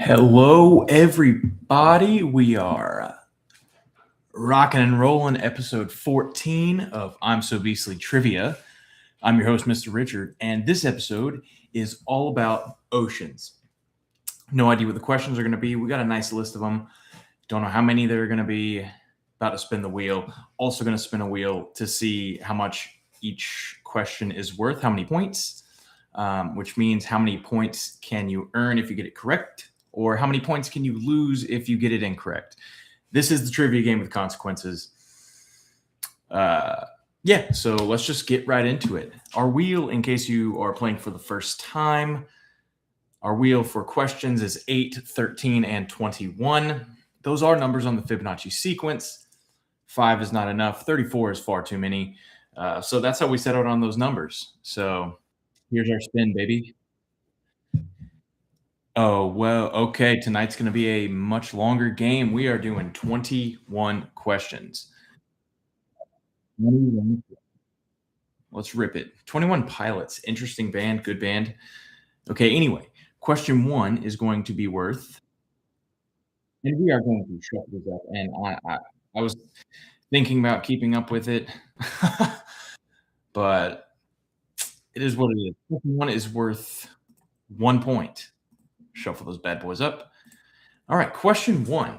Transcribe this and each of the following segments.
Hello, everybody. We are rocking and rolling episode 14 of I'm So Beastly Trivia. I'm your host, Mr. Richard, and this episode is all about oceans. No idea what the questions are going to be. We got a nice list of them. Don't know how many there are going to be. About to spin the wheel. Also going to spin a wheel to see how much each question is worth, how many points, which means how many points can you earn if you get it correct, or how many points can you lose if you get it incorrect. This is the trivia game with consequences. So let's just get right into it. Our wheel, in case you are playing for the first time, our wheel for questions is 8, 13, and 21. Those are numbers on the Fibonacci sequence. 5 is not enough. 34 is far too many. So that's how we set out on those numbers. So here's our spin, baby. Oh, well, okay. Tonight's going to be a much longer game. We are doing 21 questions. 21. Let's rip it. 21 Pilots. Interesting band. Good band. Okay, anyway. Question 1 is going to be worth, and we are going to shuffle this up, and I was thinking about keeping up with it, but it is what it is. Question 1 is worth 1 point. Shuffle those bad boys up. All right, question 1.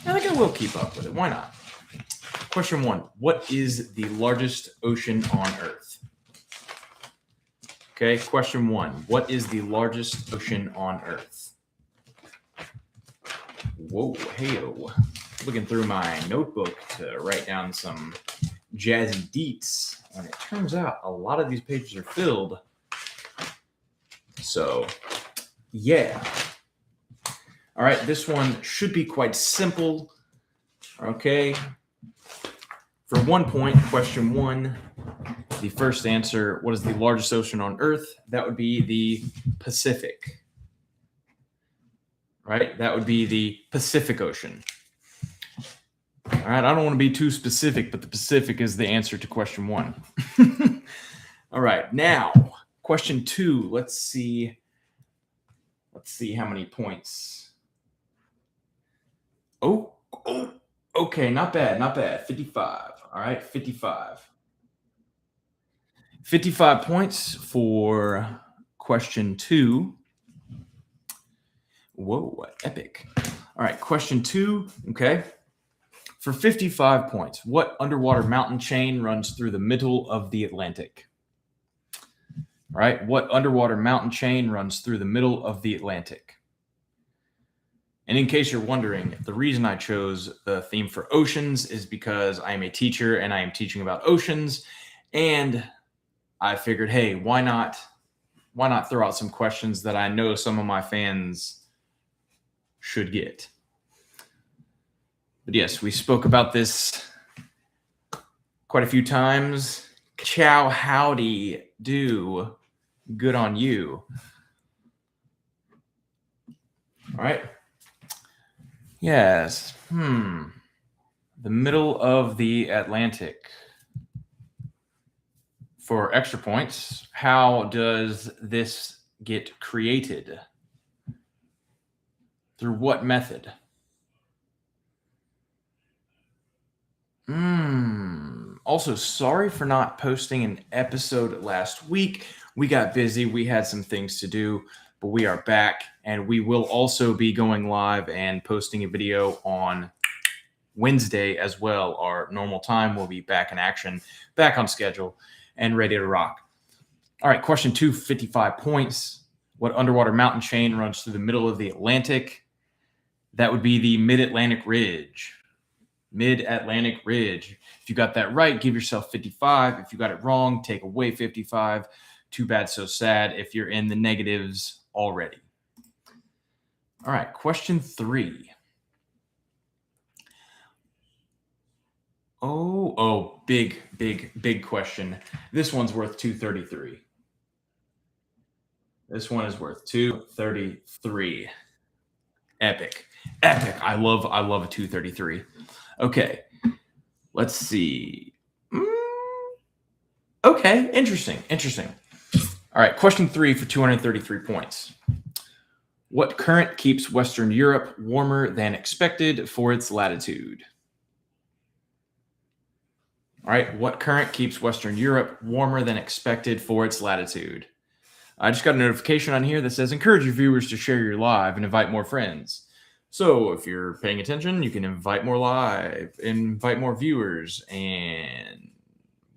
I think I will keep up with it. Why not? Question 1. What is the largest ocean on Earth? Okay, question 1. What is the largest ocean on Earth? Whoa, hey-o. Looking through my notebook to write down some jazzy deets, and it turns out a lot of these pages are filled. So, yeah. All right, this one should be quite simple. Okay. For 1 point, question 1, the first answer, what is the largest ocean on Earth? That would be the Pacific. Right? That would be the Pacific Ocean. All right, I don't want to be too specific, but the Pacific is the answer to question 1. All right, now, question 2. Let's see how many points. Oh, okay, not bad. 55. All right, 55. 55 points for question 2. Whoa, epic. All right, question 2. Okay. For 55 points, what underwater mountain chain runs through the middle of the Atlantic? All right, what underwater mountain chain runs through the middle of the Atlantic? And in case you're wondering, the reason I chose the theme for oceans is because I am a teacher and I am teaching about oceans. And I figured, hey, why not throw out some questions that I know some of my fans should get? But yes, we spoke about this quite a few times. Ciao, howdy, do. Good on you. All right. Yes. The middle of the Atlantic. For extra points, how does this get created? Through what method? Also, sorry for not posting an episode last week. We got busy. We had some things to do, but we are back, and we will also be going live and posting a video on Wednesday as well. Our normal time will be back in action, back on schedule, and ready to rock. All right, question 2, 55 points. What underwater mountain chain runs through the middle of the Atlantic? That would be the Mid-Atlantic Ridge. Mid-Atlantic Ridge. If you got that right, give yourself 55. If you got it wrong, take away 55. Too bad, so sad if you're in the negatives already. All right, question 3. Oh, big question. This one's worth 233. This one is worth 233. Epic. I love a 233. Okay, let's see. Okay, interesting. All right, question 3 for 233 points. What current keeps Western Europe warmer than expected for its latitude? All right, what current keeps Western Europe warmer than expected for its latitude? I just got a notification on here that says encourage your viewers to share your live and invite more friends. So if you're paying attention, you can invite more live, invite more viewers, and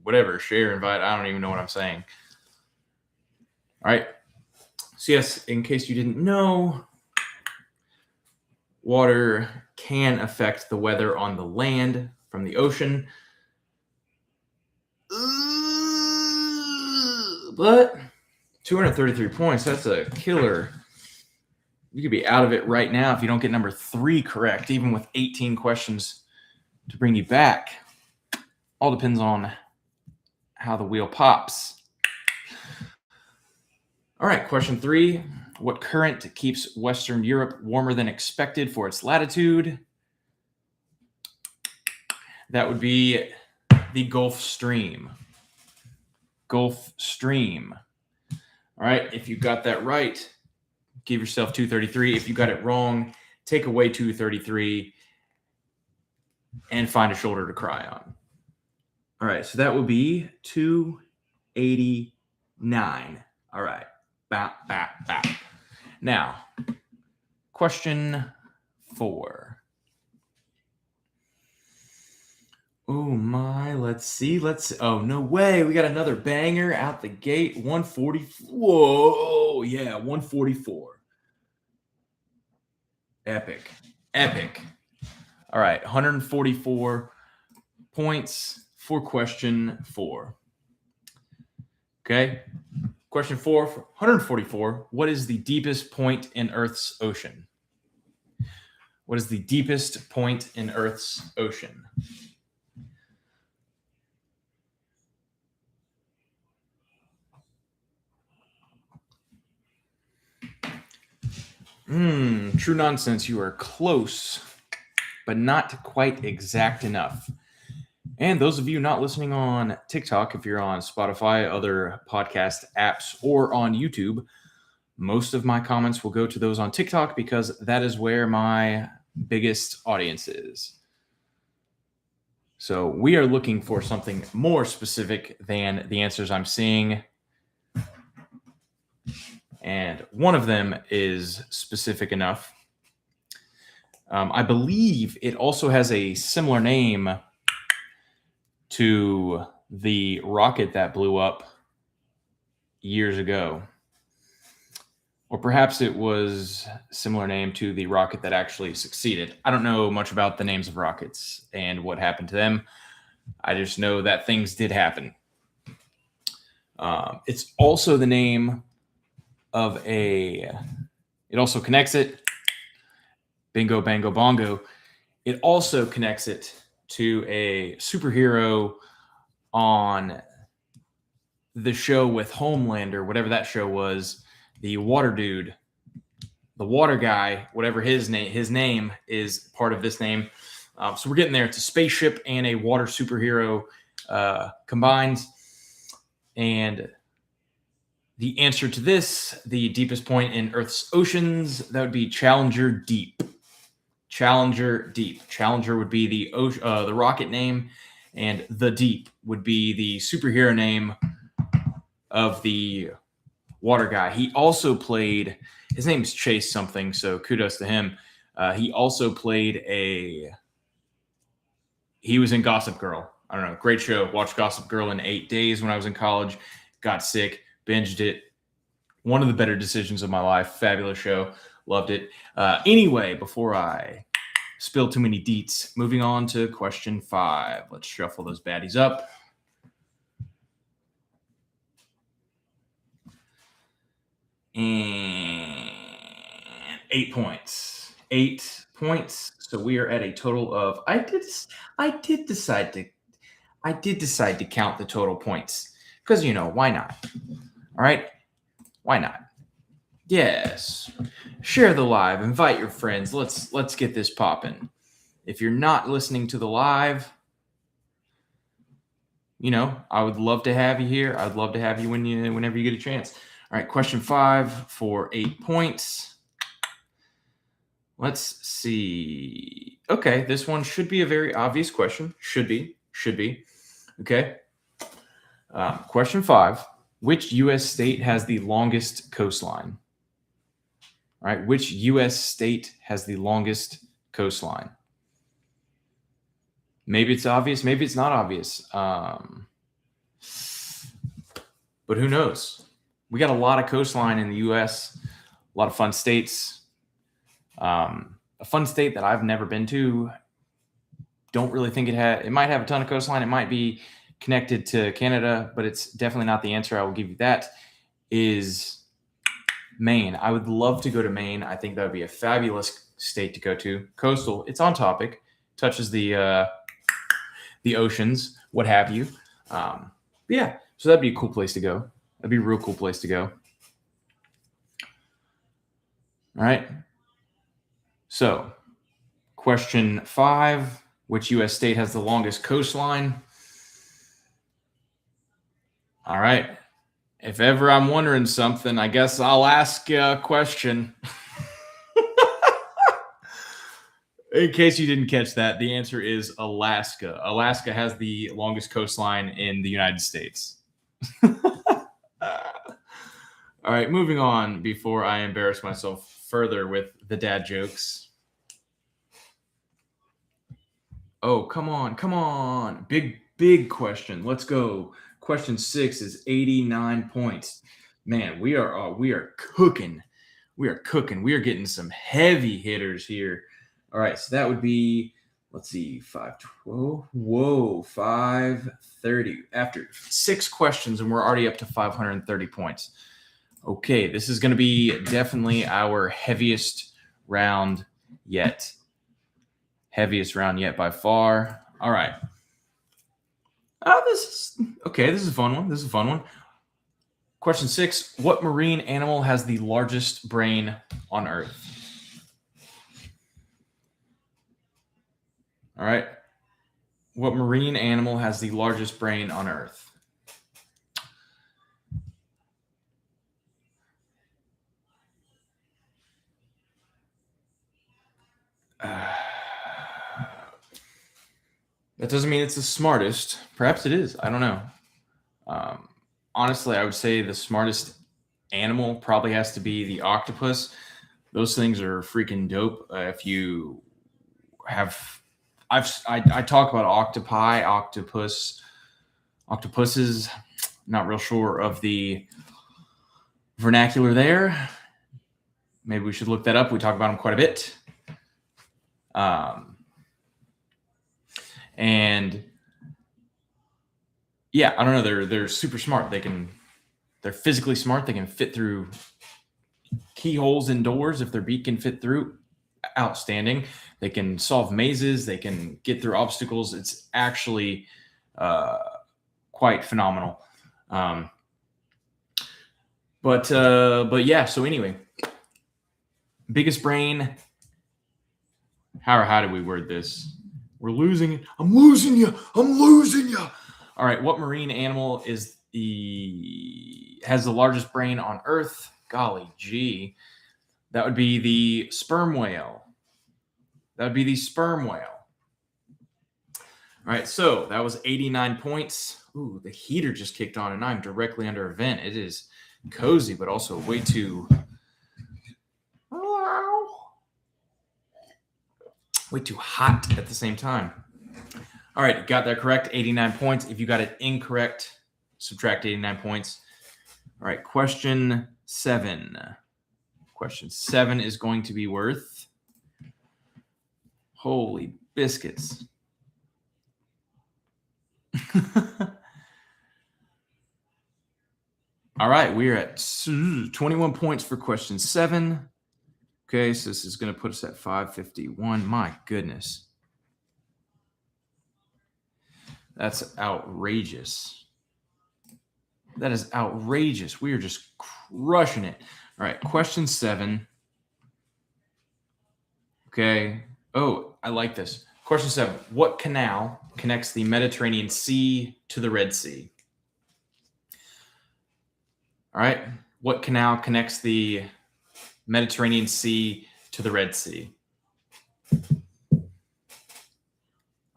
whatever, share, invite. I don't even know what I'm saying. All right. So yes, in case you didn't know, water can affect the weather on the land from the ocean. But 233 points, that's a killer. You could be out of it right now if you don't get number 3 correct, even with 18 questions to bring you back. All depends on how the wheel pops. All right, question 3. What current keeps Western Europe warmer than expected for its latitude? That would be the Gulf Stream. Gulf Stream. All right, if you got that right, give yourself 233. If you got it wrong, take away 233 and find a shoulder to cry on. All right, so that would be 289. All right, bap, bap, bap. Now, question 4. Oh my, let's see. Oh, no way. We got another banger out the gate. 140. Whoa, yeah, 144. Epic. All right, 144 points for question 4. Okay. Question 4 for 144. What is the deepest point in Earth's ocean? What is the deepest point in Earth's ocean? True nonsense. You are close, but not quite exact enough. And those of you not listening on TikTok, if you're on Spotify, other podcast apps, or on YouTube, most of my comments will go to those on TikTok because that is where my biggest audience is. So we are looking for something more specific than the answers I'm seeing. And one of them is specific enough. I believe it also has a similar name to the rocket that blew up years ago. Or perhaps it was a similar name to the rocket that actually succeeded. I don't know much about the names of rockets and what happened to them. I just know that things did happen. It's also the name of it also connects it. Bingo, bango, bongo. It also connects it to a superhero on the show with Homelander, whatever that show was, the water dude, the water guy, whatever his name is part of this name. So we're getting there. It's a spaceship and a water superhero combined. And the answer to this, the deepest point in Earth's oceans, that would be Challenger Deep. Challenger Deep. Challenger would be the rocket name, and the Deep would be the superhero name of the water guy. He also played, his name's Chase something, so kudos to him. He also played he was in Gossip Girl. I don't know, great show. Watched Gossip Girl in 8 days when I was in college. Got sick, binged it. One of the better decisions of my life. Fabulous show. Loved it. Anyway, before I spill too many deets, moving on to question 5. Let's shuffle those baddies up. And 8 points. 8 points. So we are at a total of. I did decide to count the total points because why not? All right, why not? Yes. Share the live. Invite your friends. Let's get this popping. If you're not listening to the live, I would love to have you here. I'd love to have you whenever you get a chance. All right, question 5 for 8 points. Let's see. Okay, this one should be a very obvious question. Should be. Okay. Question 5. Which U.S. state has the longest coastline? All right. Which U.S. state has the longest coastline? Maybe it's obvious. Maybe it's not obvious. But who knows? We got a lot of coastline in the U.S., a lot of fun states. A fun state that I've never been to. Don't really think it might have a ton of coastline. It might be connected to Canada, but it's definitely not the answer. I will give you that. Is Maine. I would love to go to Maine. I think that would be a fabulous state to go to. Coastal. It's on topic. Touches the oceans, what have you. Yeah, so that'd be a cool place to go. That'd be a real cool place to go. All right. So, question 5. Which U.S. state has the longest coastline? All right. If ever I'm wondering something, I guess I'll ask a question. In case you didn't catch that, the answer is Alaska. Alaska has the longest coastline in the United States. All right, moving on before I embarrass myself further with the dad jokes. Oh, come on. Big question. Let's go. Question 6 is 89 points. Man, we are cooking. We are cooking. We are getting some heavy hitters here. All right, so that would be, let's see, 512. Whoa, 530. After 6 questions, and we're already up to 530 points. Okay, this is going to be definitely our heaviest round yet. Heaviest round yet by far. All right. This is a fun one. Question 6. What marine animal has the largest brain on Earth? All right. What marine animal has the largest brain on Earth? That doesn't mean it's the smartest. Perhaps it is. I don't know. Honestly, I would say the smartest animal probably has to be the octopus. Those things are freaking dope. If you have, I talk about octopi, octopuses. Not real sure of the vernacular there. Maybe we should look that up. We talk about them quite a bit. And yeah, I don't know. They're super smart. They're physically smart. They can fit through keyholes in doors if their beak can fit through. Outstanding. They can solve mazes. They can get through obstacles. It's actually quite phenomenal. But yeah. So anyway, biggest brain. How do we word this? We're losing it. I'm losing you. All right. What marine animal has the largest brain on Earth? Golly gee. That would be the sperm whale. All right. So that was 89 points. Ooh, the heater just kicked on and I'm directly under a vent. It is cozy, but also way too hot at the same time. All right, got that correct, 89 points. If you got it incorrect, subtract 89 points. All right, question 7. Question 7 is going to be worth, holy biscuits. All right, we're at 21 points for question 7. Okay, so this is going to put us at 551. My goodness. That's outrageous. That is outrageous. We are just crushing it. All right, question 7. Okay. Oh, I like this. Question 7. What canal connects the Mediterranean Sea to the Red Sea? All right. What canal connects the Mediterranean Sea to the Red Sea?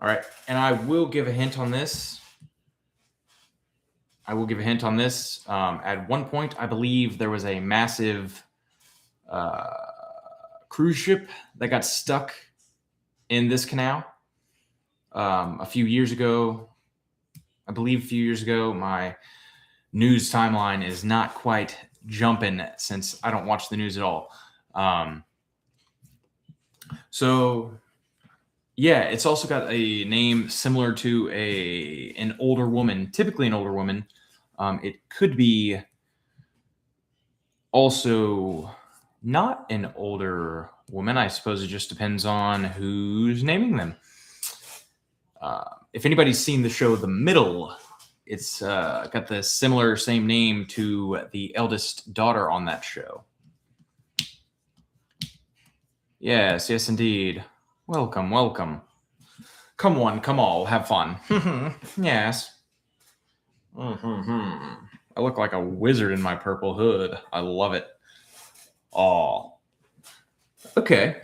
All right, and I will give a hint on this. At one point, I believe there was a massive cruise ship that got stuck in this canal a few years ago. I believe a few years ago. My news timeline is not quite jumping since I don't watch the news at all. So yeah, it's also got a name similar to an older woman, typically an older woman. It could be also not an older woman. I suppose it just depends on who's naming them. If anybody's seen the show The Middle, it's got the same name to the eldest daughter on that show. Yes, indeed. Welcome. Come on, come all, have fun. Yes. I look like a wizard in my purple hood. I love it. Oh. Okay.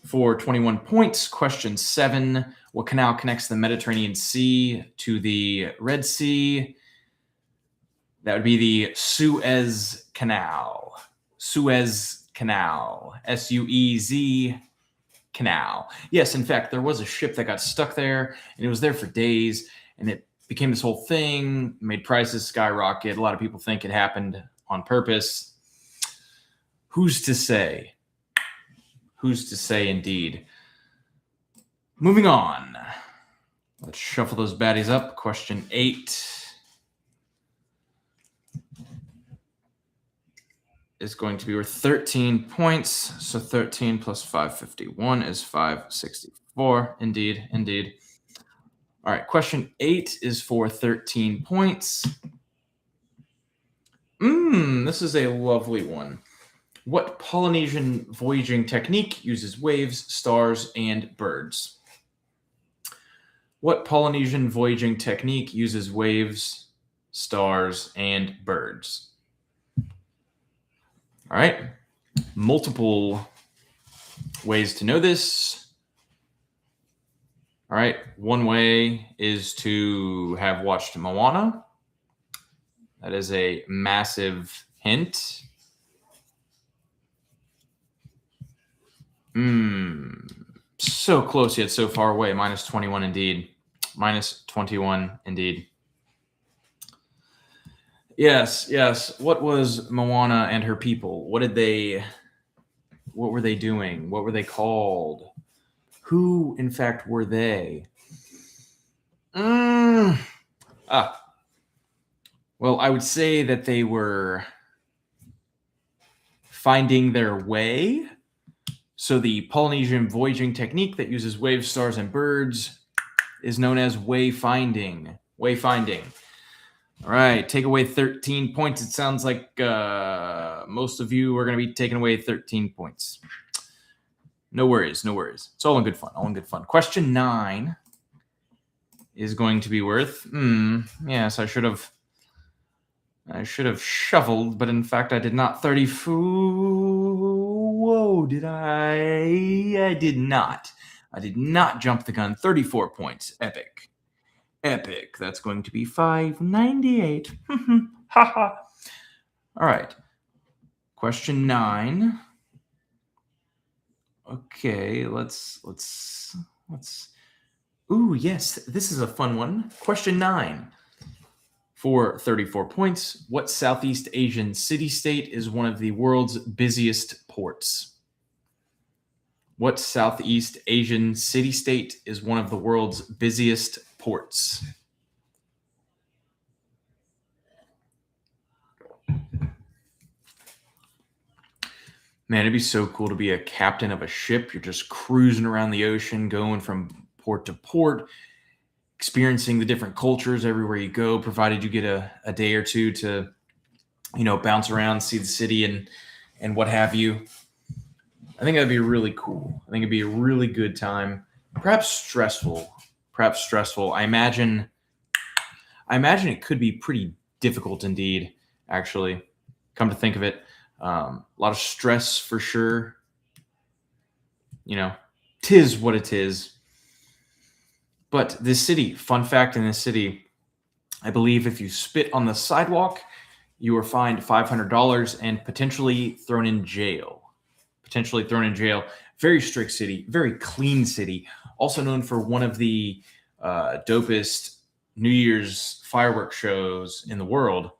For 21 points, question 7. What canal connects the Mediterranean Sea to the Red Sea? That would be the Suez Canal. Suez Canal. Suez Canal. Yes, in fact, there was a ship that got stuck there, and it was there for days, and it became this whole thing, made prices skyrocket. A lot of people think it happened on purpose. Who's to say? Who's to say, indeed? Moving on. Let's shuffle those baddies up. Question 8 is going to be worth 13 points. So 13 plus 551 is 564. Indeed. All right, question 8 is for 13 points. This is a lovely one. What Polynesian voyaging technique uses waves, stars, and birds? What Polynesian voyaging technique uses waves, stars, and birds? All right, multiple ways to know this. All right, one way is to have watched Moana. That is a massive hint. So close yet so far away. Minus 21 indeed. Minus 21 indeed. Yes. What was Moana and her people? What were they doing? What were they called? Who, in fact, were they? Well, I would say that they were finding their way. So the Polynesian voyaging technique that uses waves, stars, and birds is known as wayfinding. All right, take away 13 points. It sounds like most of you are going to be taking away 13 points. No worries. It's all in good fun. Question 9 is going to be worth. Yes, I should have shuffled, but in fact I did not. 34. Whoa, did I? I did not. I did not jump the gun. 34 points. Epic. That's going to be 598. Haha. All right. Question 9. Okay, let's. Ooh, yes, this is a fun one. Question 9. For 34 points, what Southeast Asian city-state is one of the world's busiest ports? What Southeast Asian city-state is one of the world's busiest ports? Man, it'd be so cool to be a captain of a ship. You're just cruising around the ocean, going from port to port, experiencing the different cultures everywhere you go, provided you get a day or two to, bounce around, see the city and what have you. I think that'd be really cool. I think it'd be a really good time. Perhaps stressful. I imagine it could be pretty difficult indeed, actually. Come to think of it. A lot of stress for sure. 'Tis what it is. But this city, fun fact in this city, I believe if you spit on the sidewalk, you are fined $500 and potentially thrown in jail. Potentially thrown in jail. Very strict city, very clean city. Also known for one of the dopest New Year's fireworks shows in the world,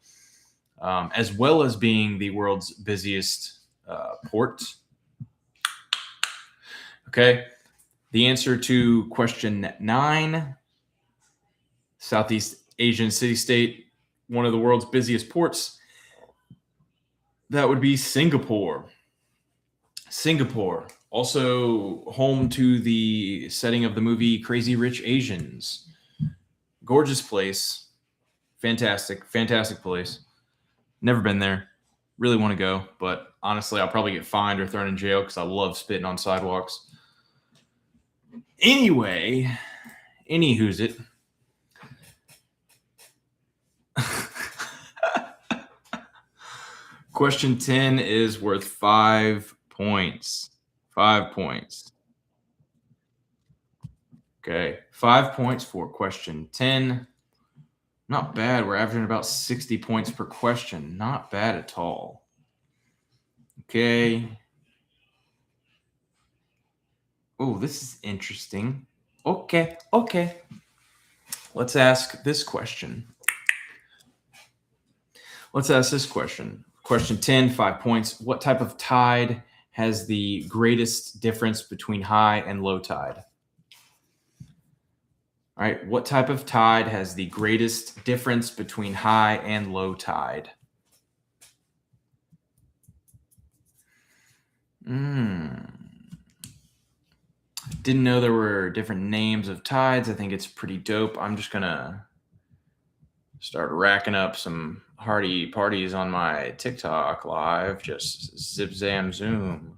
as well as being the world's busiest port. Okay. The answer to question 9, Southeast Asian city-state, one of the world's busiest ports, that would be Singapore. Singapore, also home to the setting of the movie Crazy Rich Asians. Gorgeous place. Fantastic, fantastic place. Never been there. Really want to go, but honestly, I'll probably get fined or thrown in jail because I love spitting on sidewalks. Anyway, who's it? Question 10 is worth 5 points. 5 points. Okay, 5 points for question 10. Not bad. We're averaging about 60 points per question. Not bad at all. Okay. Oh, this is interesting. Okay. Let's ask this question. Question 10, 5 points. What type of tide has the greatest difference between high and low tide? All right, what type of tide has the greatest difference between high and low tide? Didn't know there were different names of tides. I think it's pretty dope. I'm just gonna start racking up some hearty parties on my TikTok live. Just zip, zam, zoom.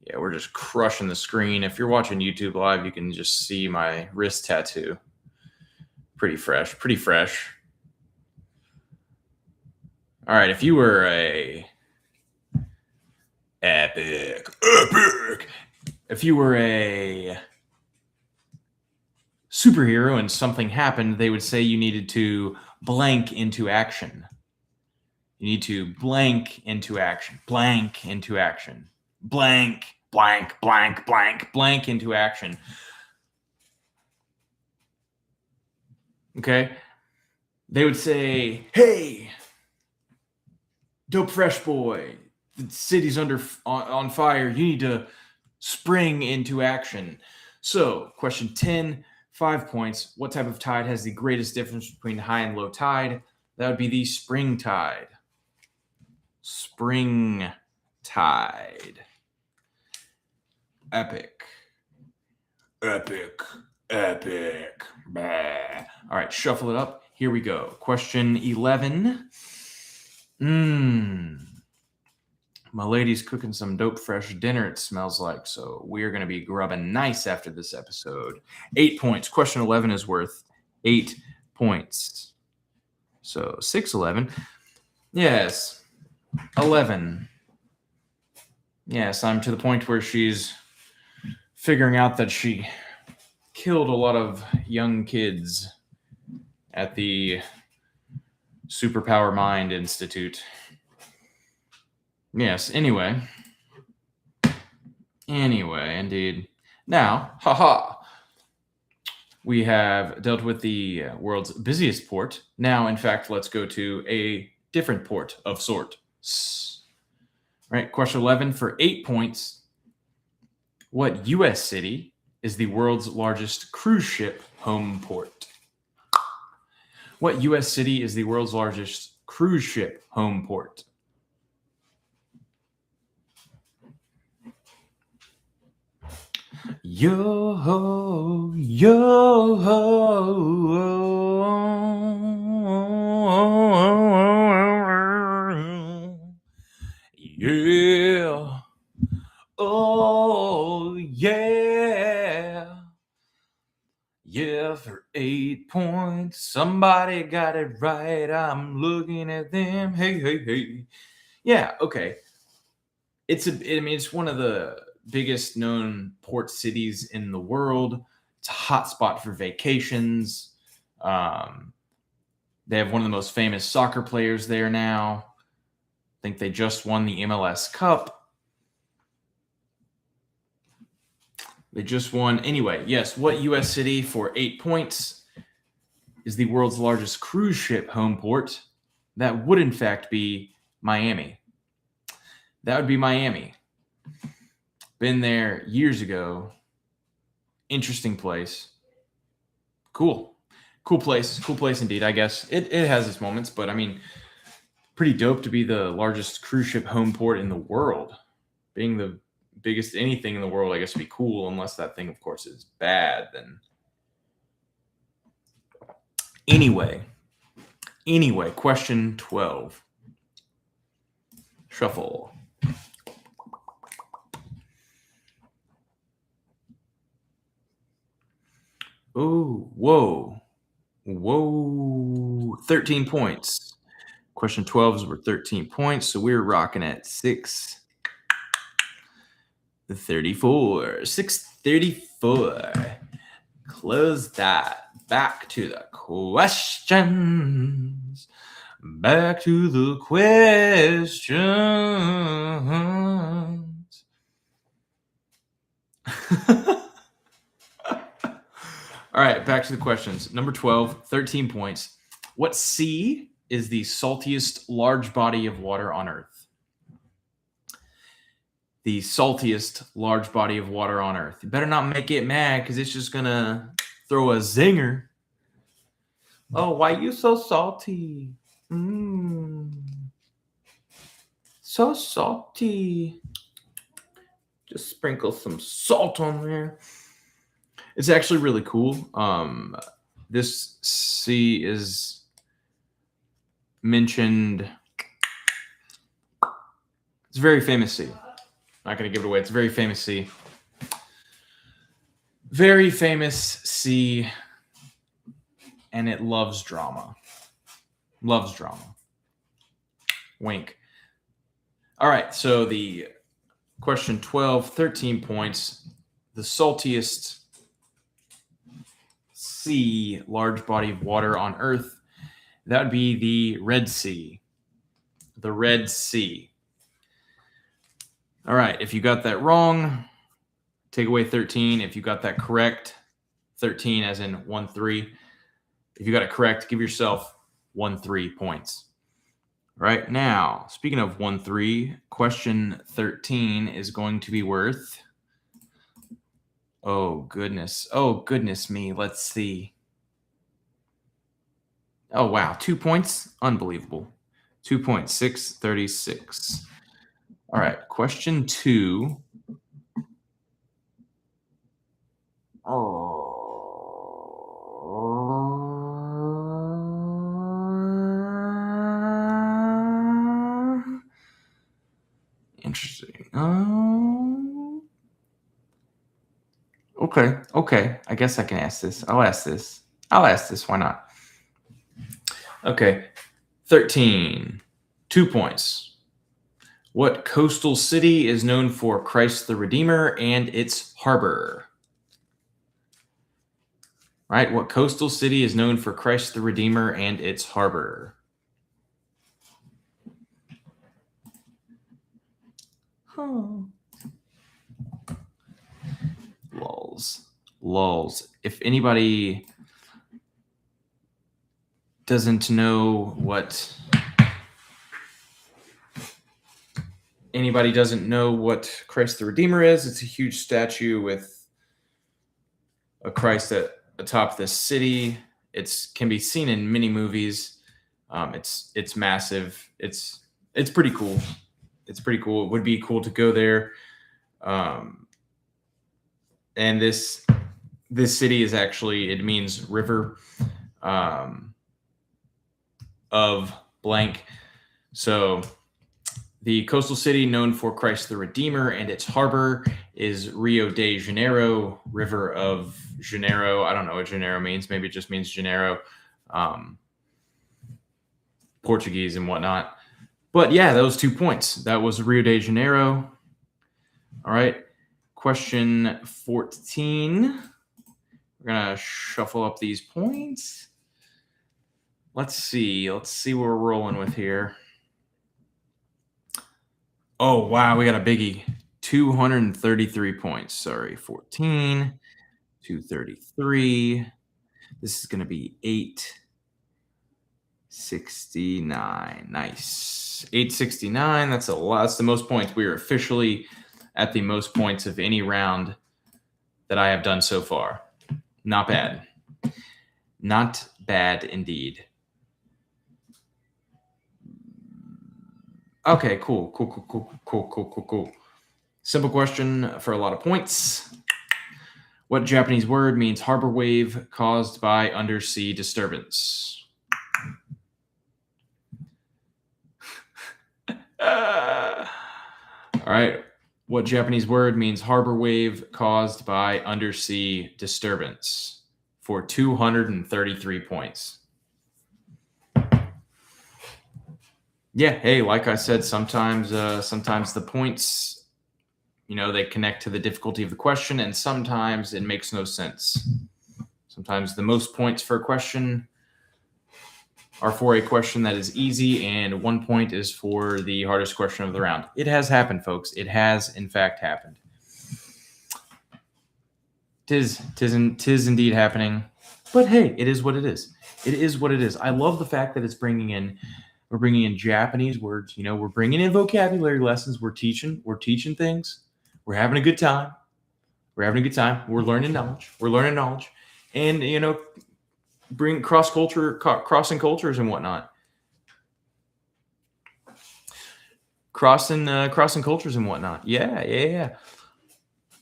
Yeah, we're just crushing the screen. If you're watching YouTube live, you can just see my wrist tattoo. Pretty fresh. All right, if you were epic. If you were a superhero and something happened, they would say you needed to blank into action. You need to blank into action. Blank into action. Blank into action. Okay? They would say, hey, dope fresh boy, the city's on fire. You need to spring into action. So, question 10, 5 points. What type of tide has the greatest difference between high and low tide? That would be the spring tide. Spring tide. Epic. Bah. All right, shuffle it up. Here we go. Question 11. My lady's cooking some dope fresh dinner, it smells like, so we're going to be grubbing nice after this episode. 8 points. Question 11 is worth 8 points. So 611. Yes. 11. Yes, I'm to the point where she's figuring out that she killed a lot of young kids at the Superpower Mind Institute. Yes, anyway, indeed. Now, we have dealt with the world's busiest port. Now, in fact, let's go to a different port of sort. Right, question 11 for 8 points. What U.S. city is the world's largest cruise ship home port? What U.S. city is the world's largest cruise ship home port? Yo ho, yo ho. Yeah. Oh, yeah. Yeah, for 8 points. Somebody got it right. I'm looking at them. Hey. Yeah, okay. It's one of the biggest known port cities in the world. It's a hot spot for vacations. They have one of the most famous soccer players there now. I think they just won the MLS Cup. They just won. Anyway, yes, what U.S. city for 8 points is the world's largest cruise ship home port? That would, in fact, be Miami. That would be Miami. Been there years ago. Interesting place. Cool place indeed. I guess it has its moments, but I mean, pretty dope to be the largest cruise ship home port in the world. Being the biggest anything in the world, I guess, would be cool, unless that thing, of course, is bad. Then anyway, question 12. Shuffle. Oh, whoa. 13 points. Question 12 is worth 13 points, so we're rocking at 634. 634. Close that. Back to the questions. Back to the questions. All right, back to the questions. Number 12, 13 points. What sea is the saltiest large body of water on Earth? The saltiest large body of water on Earth. You better not make it mad, because it's just going to throw a zinger. Oh, why you so salty? So salty. Just sprinkle some salt on there. It's actually really cool. This sea is mentioned. It's a very famous sea. Not going to give it away. It's a very famous sea. Very famous sea. And it loves drama. Loves drama. Wink. All right. So the question 12, 13 points. The saltiest sea, large body of water on Earth, that would be the Red Sea. The Red Sea. All right, if you got that wrong, take away 13. If you got that correct, 13 as in 1-3. If you got it correct, give yourself 1-3 points. All right, now, speaking of 1-3, question 13 is going to be worth... Oh, goodness me. Let's see. Oh, wow. 2 points? Unbelievable. 2 points. 636. All right. Question 2. Interesting. Okay. I guess I can ask this. I'll ask this. Why not? Okay. 13. 2 points. What coastal city is known for Christ the Redeemer and its harbor? Right? What coastal city is known for Christ the Redeemer and its harbor? Lulz. If anybody doesn't know what Christ the Redeemer is, it's a huge statue with a Christ atop this city. It can be seen in many movies. It's massive. It's pretty cool. It would be cool to go there. And this city is actually, it means river of blank. So the coastal city known for Christ the Redeemer and its harbor is Rio de Janeiro, River of Janeiro. I don't know what Janeiro means. Maybe it just means Janeiro, Portuguese and whatnot. But yeah, that was 2 points. That was Rio de Janeiro. All right. Question 14. We're gonna shuffle up these points. Let's see. Let's see what we're rolling with here. Oh, wow. We got a biggie. 233 points. Sorry. 14, 233. This is going to be 869. Nice. 869. That's a lot. That's the most points. We are officially at the most points of any round that I have done so far. Not bad. Not bad indeed. Okay, cool. Cool. Simple question for a lot of points. What Japanese word means harbor wave caused by undersea disturbance? All right. What Japanese word means harbor wave caused by undersea disturbance? For 233 points. Yeah, hey, like I said, sometimes the points, they connect to the difficulty of the question, and sometimes it makes no sense. Sometimes the most points for a question are for a question that is easy, and 1 point is for the hardest question of the round. It has happened, folks. It has, in fact, happened. Tis indeed happening. But hey, it is what it is. It is what it is. I love the fact that we're bringing in Japanese words. We're bringing in vocabulary lessons. We're teaching things. We're having a good time. We're learning knowledge. And, bring crossing cultures and whatnot. Crossing cultures and whatnot. Yeah.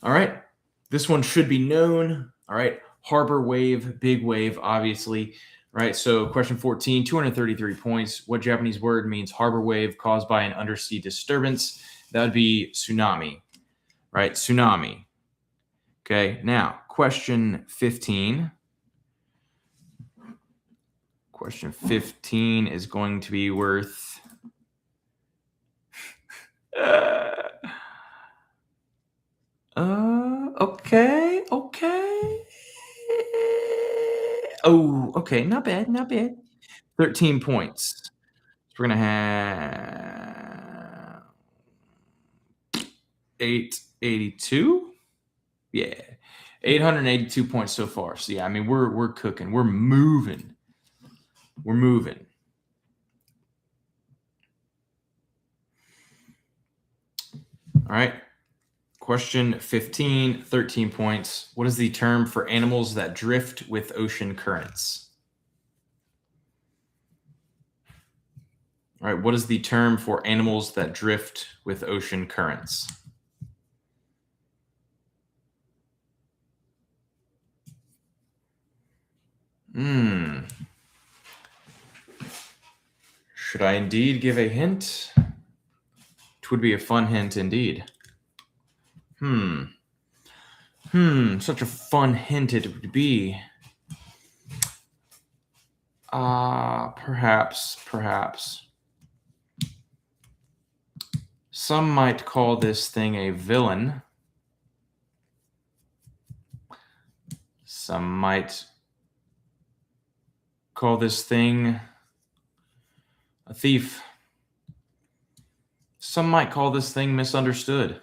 All right. This one should be known. All right. Harbor wave, big wave, obviously. Right. So question 14, 233 points. What Japanese word means harbor wave caused by an undersea disturbance? That would be tsunami. Right. Tsunami. Okay. Now, question 15. Question 15 is going to be worth... Okay. Oh, okay. Not bad. 13 points. So we're going to have 882. Yeah. 882 points so far. So yeah, I mean, we're cooking. We're moving. All right. Question 15, 13 points. What is the term for animals that drift with ocean currents? All right. What is the term for animals that drift with ocean currents? Should I indeed give a hint? It would be a fun hint indeed. Such a fun hint it would be. Perhaps. Some might call this thing a villain. Some might call this thing a thief. Some might call this thing misunderstood.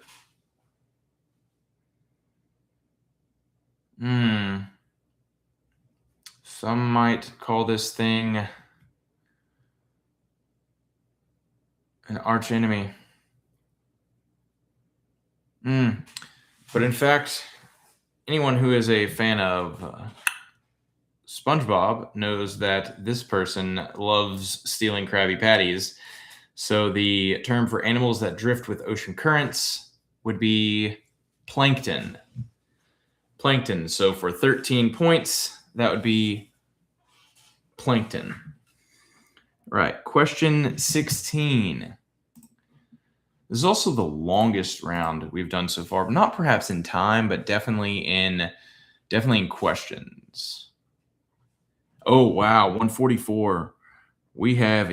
Some might call this thing an arch enemy. But in fact, anyone who is a fan of SpongeBob knows that this person loves stealing Krabby Patties. So the term for animals that drift with ocean currents would be plankton. So for 13 points, that would be plankton. Right. Question 16. This is also the longest round we've done so far, not perhaps in time, but definitely in questions. Oh, wow. 144. We have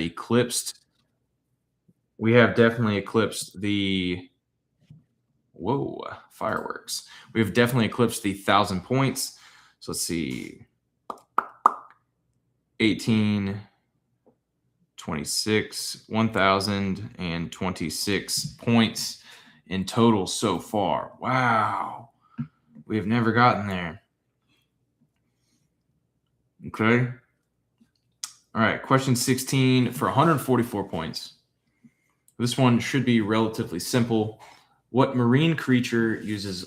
definitely eclipsed the... Whoa, fireworks. We have definitely eclipsed the 1,000 points. So let's see. 18, 26, 1,026 points in total so far. Wow. We have never gotten there. Okay. All right. Question 16 for 144 points. This one should be relatively simple. What marine creature uses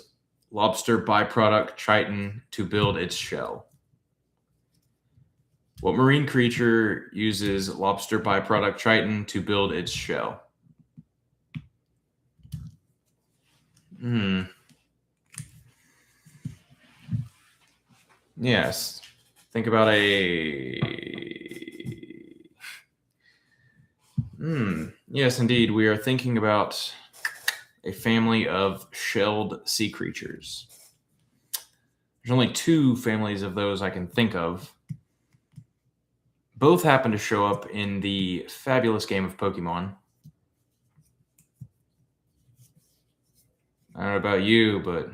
lobster byproduct chitin to build its shell? What marine creature uses lobster byproduct chitin to build its shell? Yes. Think about Yes, indeed. We are thinking about a family of shelled sea creatures. There's only 2 families of those I can think of. Both happen to show up in the fabulous game of Pokemon. I don't know about you, but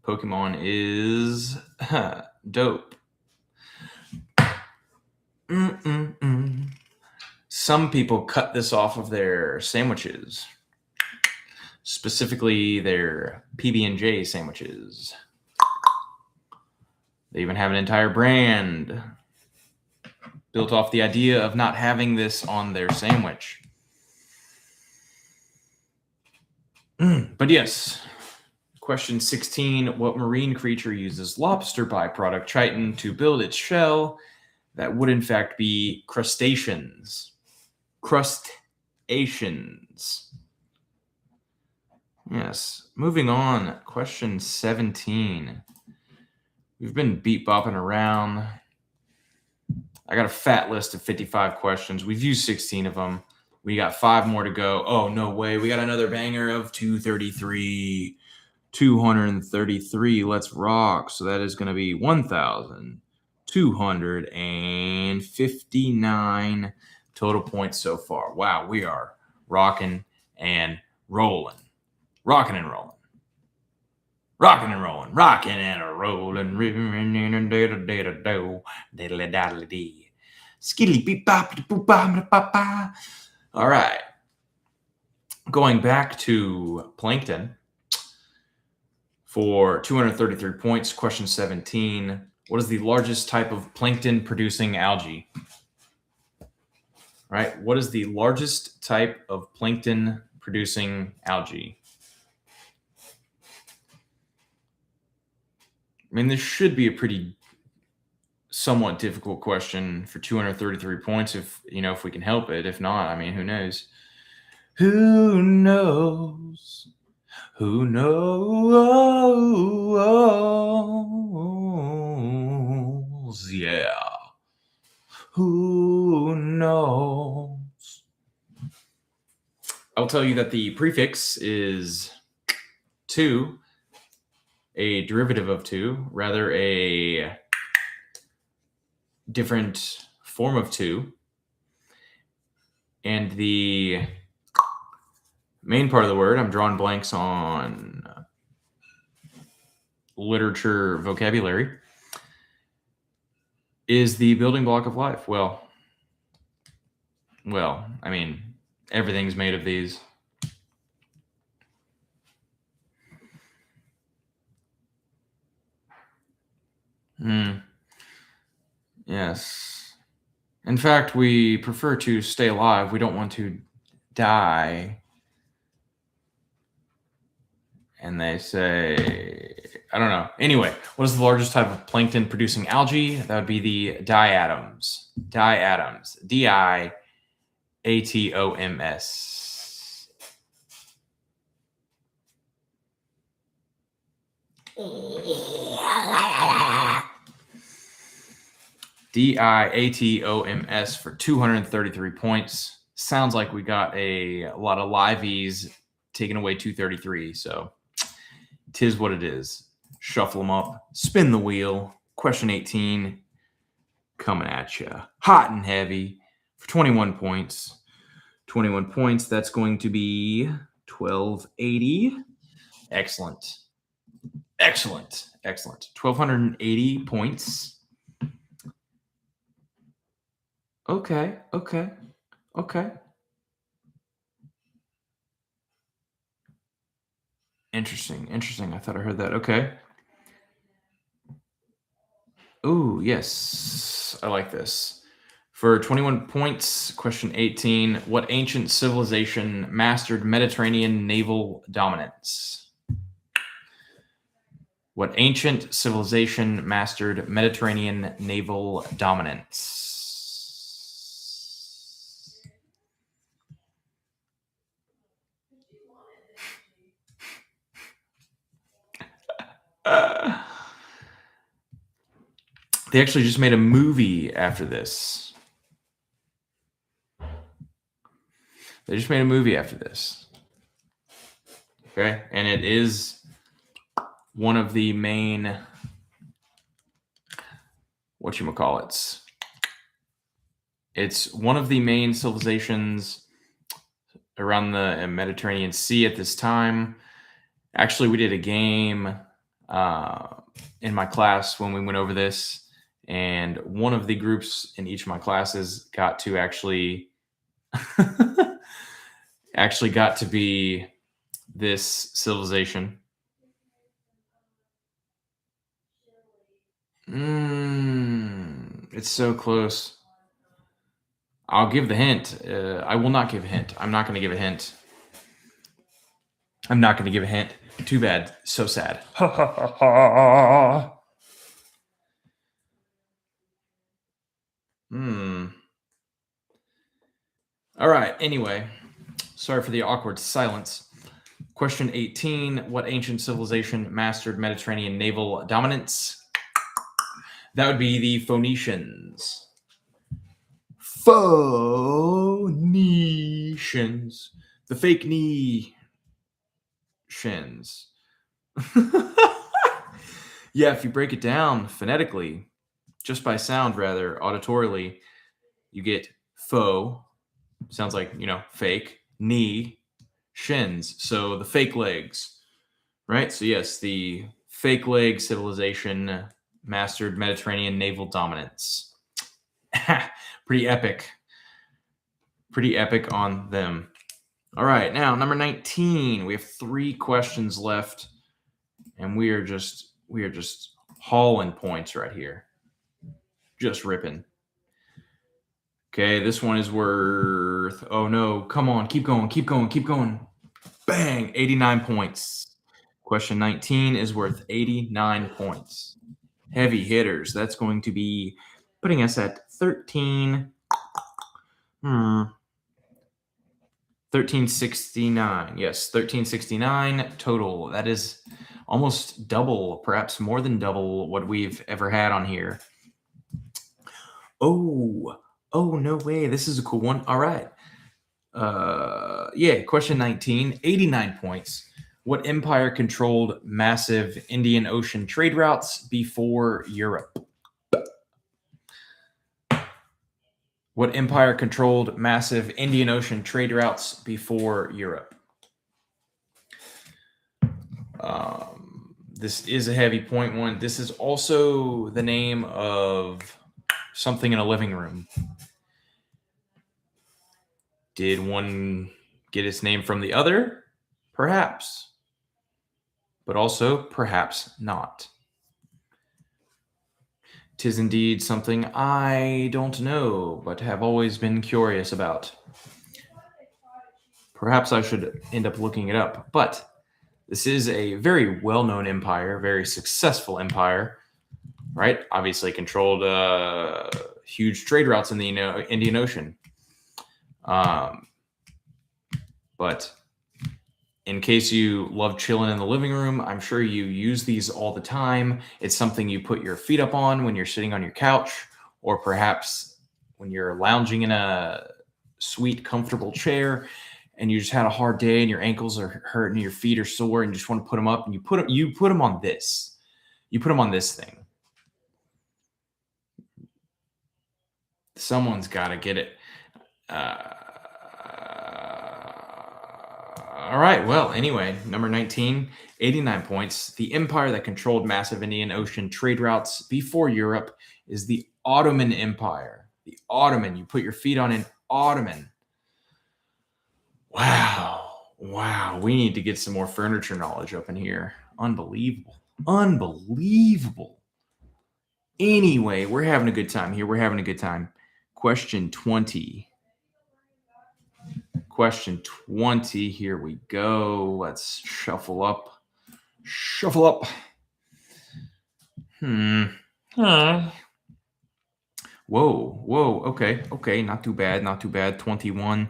Pokemon is dope. Some people cut this off of their sandwiches, specifically their PB&J sandwiches. They even have an entire brand built off the idea of not having this on their sandwich. But yes, question 16, what marine creature uses lobster byproduct chitin to build its shell? That would in fact be crustaceans. Crustaceans. Yes. Moving on, question 17. We've been beat bopping around. I got a fat list of 55 questions. We've used 16 of them. We got 5 more to go. Oh, no way. We got another banger of 233. 233. Let's rock. So that is going to be 1,259 total points so far. Wow, we are rocking and rolling. Rocking and rolling. Rocking and rolling. Rocking and rolling. Skitty beep bop boop bop bop. All right. Going back to plankton for 233 points. Question 17. What is the largest type of plankton producing algae? Right? What is the largest type of plankton producing algae? I mean, this should be a pretty somewhat difficult question for 233 points if we can help it. If not, I mean, who knows? Who knows? Who knows? Yeah. Who knows? I'll tell you that the prefix is 2, a derivative of 2, rather a different form of 2. And the main part of the word, I'm drawing blanks on literature vocabulary, is the building block of life. Well, I mean, everything's made of these. Yes. In fact, we prefer to stay alive. We don't want to die. And they say, I don't know. Anyway, what is the largest type of plankton producing algae? That would be the diatoms. Diatoms. D-I-A-T-O-M-S. D-I-A-T-O-M-S for 233 points. Sounds like we got a lot of liveys taking away 233. So 'tis what it is. Shuffle them up. Spin the wheel. Question 18 coming at you. Hot and heavy for 21 points. 21 points. That's going to be 1,280. Excellent. Excellent. Excellent. 1,280 points. Okay. Okay. Okay. Interesting. Interesting. I thought I heard that. Okay. Ooh, yes. I like this. For 21 points, question 18. What ancient civilization mastered Mediterranean naval dominance? What ancient civilization mastered Mediterranean naval dominance? Uh, they actually just made a movie after this. They just made a movie after this. Okay. And it is one of the main, whatchamacallits. It's one of the main civilizations around the Mediterranean Sea at this time. Actually, we did a game in my class when we went over this, and one of the groups in each of my classes got to actually actually got to be this civilization. It's so close. I'll give the hint. I will not give a hint. I'm not going to give a hint. I'm not going to give a hint. Too bad. So sad. Ha ha ha ha. All right. Anyway, sorry for the awkward silence. Question 18. What ancient civilization mastered Mediterranean naval dominance? That would be the Phoenicians. Phoenicians. The fake knee shins. Yeah, if you break it down phonetically, just by sound rather, auditorily, you get faux, sounds like, fake, knee, shins. So the fake legs, right? So yes, the fake leg civilization mastered Mediterranean naval dominance. Pretty epic. Pretty epic on them. All right, now number 19. We have 3 questions left, and we are just hauling points right here. Just ripping. Okay, this one is worth, oh no, come on, keep going. Bang, 89 points. Question 19 is worth 89 points. Heavy hitters. That's going to be putting us at 1369. Yes, 1369 total. That is almost double, perhaps more than double what we've ever had on here. Oh, no way. This is a cool one. All right. Yeah, question 19, 89 points. What empire controlled massive Indian Ocean trade routes before Europe? What empire controlled massive Indian Ocean trade routes before Europe? This is a heavy point one. This is also the name of something in a living room. Did one get its name from the other? Perhaps. But also, perhaps not. 'Tis indeed something I don't know, but have always been curious about. Perhaps I should end up looking it up, but this is a very well-known empire, very successful empire, right? Obviously controlled huge trade routes in the Indian Ocean. But in case you love chilling in the living room, I'm sure you use these all the time. It's something you put your feet up on when you're sitting on your couch, or perhaps when you're lounging in a sweet, comfortable chair and you just had a hard day and your ankles are hurting, your feet are sore, and you just want to put them up, and you put them on this. You put them on this thing. Someone's got to get it. All right. Well, anyway, number 19, 89 points. The empire that controlled massive Indian Ocean trade routes before Europe is the Ottoman Empire. The Ottoman. You put your feet on an Ottoman. Wow. Wow. We need to get some more furniture knowledge up in here. Unbelievable. Unbelievable. Anyway, we're having a good time here. We're having a good time. Question 20. Question 20. Here we go. Let's shuffle up. Shuffle up. Whoa. Whoa. Okay. Not too bad. 21.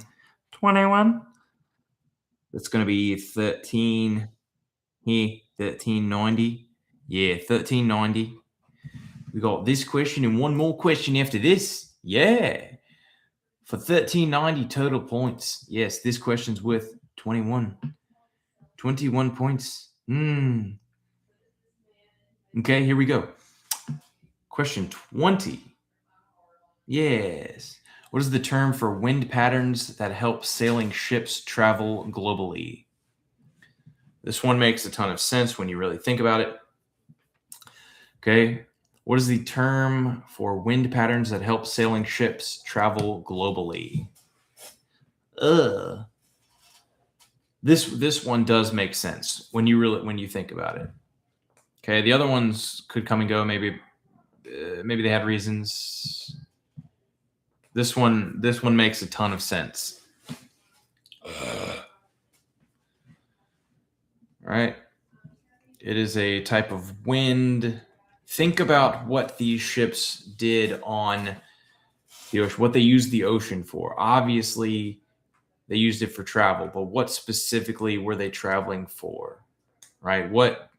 21. That's going to be 13. 1390. Yeah, 1390. We got this question and one more question after this. Yeah. For 1390 total points. Yes, this question's worth 21. 21 points. Okay, here we go. Question 20. Yes. What is the term for wind patterns that help sailing ships travel globally? This one makes a ton of sense when you really think about it. Okay. What is the term for wind patterns that help sailing ships travel globally? This one does make sense when you think about it. Okay, the other ones could come and go. Maybe they had reasons. This one makes a ton of sense. Right? It is a type of wind. Think about what these ships did on the ocean, what they used the ocean for. Obviously, they used it for travel, but what specifically were they traveling for? Right? What?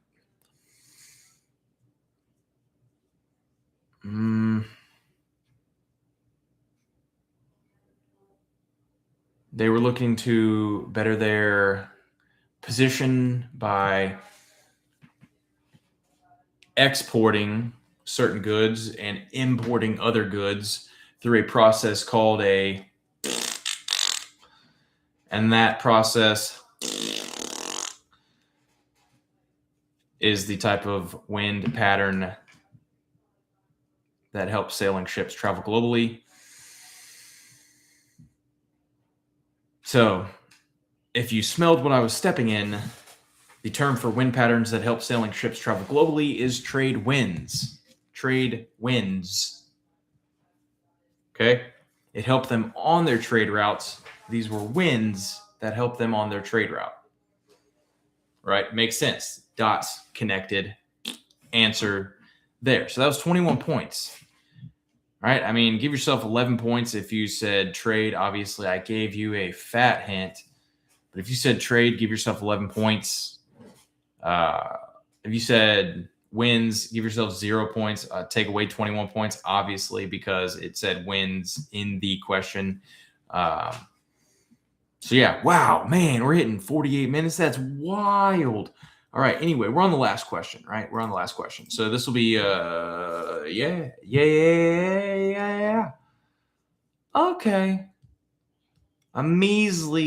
They were looking to better their position by exporting certain goods and importing other goods through a process called and that process is the type of wind pattern that helps sailing ships travel globally. So, if you smelled what I was stepping in, the term for wind patterns that help sailing ships travel globally is trade winds. Trade winds. Okay? It helped them on their trade routes. These were winds that helped them on their trade route. Right? Makes sense. Dots connected. Answer there. So that was 21 points. Right? I mean, give yourself 11 points if you said trade. Obviously, I gave you a fat hint. But if you said trade, give yourself 11 points. If you said wins, give yourself 0 points. Take away 21 points, obviously, because it said wins in the question. So, yeah. Wow, man, we're hitting 48 minutes. That's wild. All right. Anyway, we're on the last question, right? We're on the last question. So this will be, yeah. Okay. A measly,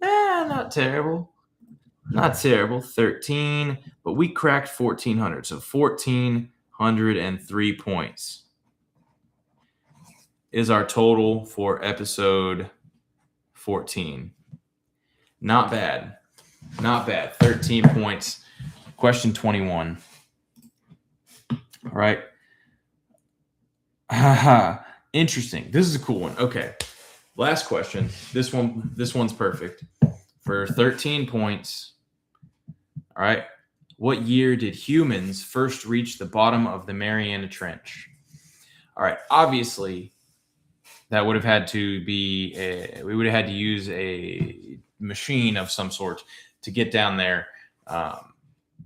not terrible. Not terrible. 13, but we cracked 1,400. So 1,403 points is our total for episode 14. Not bad. Not bad. 13 points. Question 21. All right. Interesting. This is a cool one. Okay. Last question. This one's perfect. For 13 points. All right. What year did humans first reach the bottom of the Mariana Trench? All right. Obviously, that would have had to be we would have had to use a machine of some sort to get down there.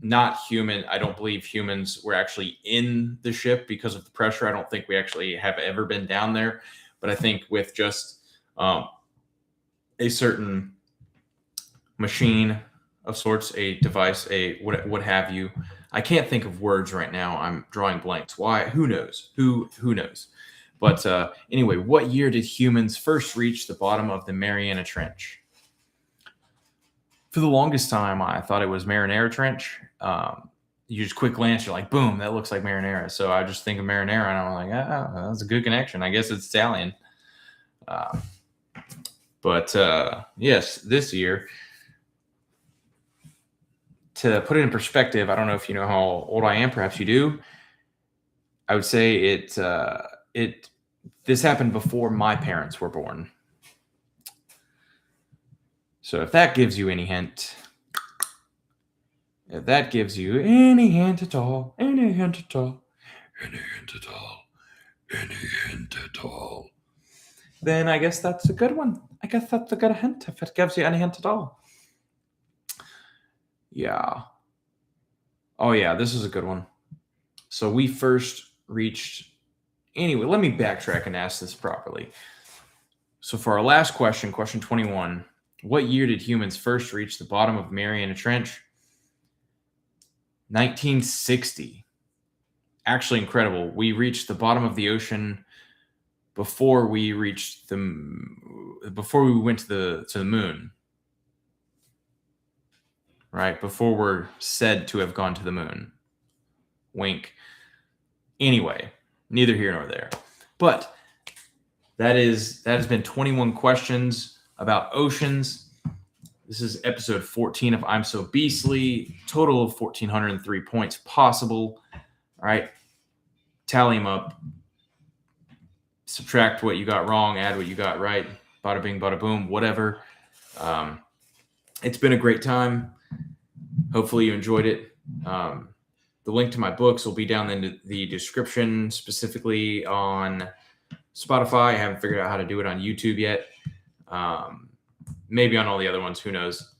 Not human. I don't believe humans were actually in the ship because of the pressure. I don't think we actually have ever been down there. But I think with just a certain machine of sorts, a device, a what have you. I can't think of words right now. I'm drawing blanks. Why? Who knows? Who knows? But anyway, what year did humans first reach the bottom of the Mariana Trench? For the longest time, I thought it was marinara trench. You just quick glance, you're like, boom, that looks like marinara. So I just think of marinara, and I'm like, that's a good connection. I guess it's Italian. But yes, this year, to put it in perspective, I don't know if you know how old I am. Perhaps you do. I would say this happened before my parents were born. So if that gives you any hint, if that gives you any hint at all, any hint at all, any hint at all, any hint at all, then I guess that's a good one. I guess that's a good hint if it gives you any hint at all. Yeah. Oh, yeah, this is a good one. So we first reached. Anyway, let me backtrack and ask this properly. So for our last question, question 21, what year did humans first reach the bottom of Mariana Trench? 1960. Actually incredible. We reached the bottom of the ocean before we went to the moon. Right? Before we're said to have gone to the moon. Wink. Anyway, neither here nor there. But that has been 21 questions about oceans. This is episode 14 of I'm So Beastly. Total of 1,403 points possible. All right. Tally them up. Subtract what you got wrong. Add what you got right. Bada bing, bada boom, whatever. It's been a great time. Hopefully you enjoyed it. The link to my books will be down in the description, specifically on Spotify. I haven't figured out how to do it on YouTube yet. Maybe on all the other ones. Who knows?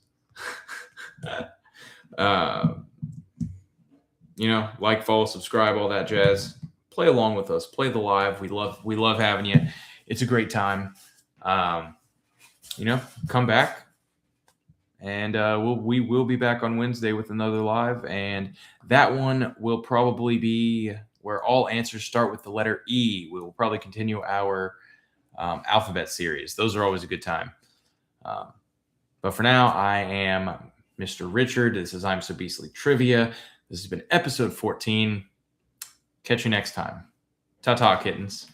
Like, follow, subscribe, all that jazz. Play along with us. Play the live. We love having you. It's a great time. Come back. And we will be back on Wednesday with another live. And that one will probably be where all answers start with the letter E. We will probably continue our alphabet series. Those are always a good time. But for now, I am Mr. Richard. This is I'm So Beastly Trivia. This has been episode 14. Catch you next time. Ta-ta, kittens.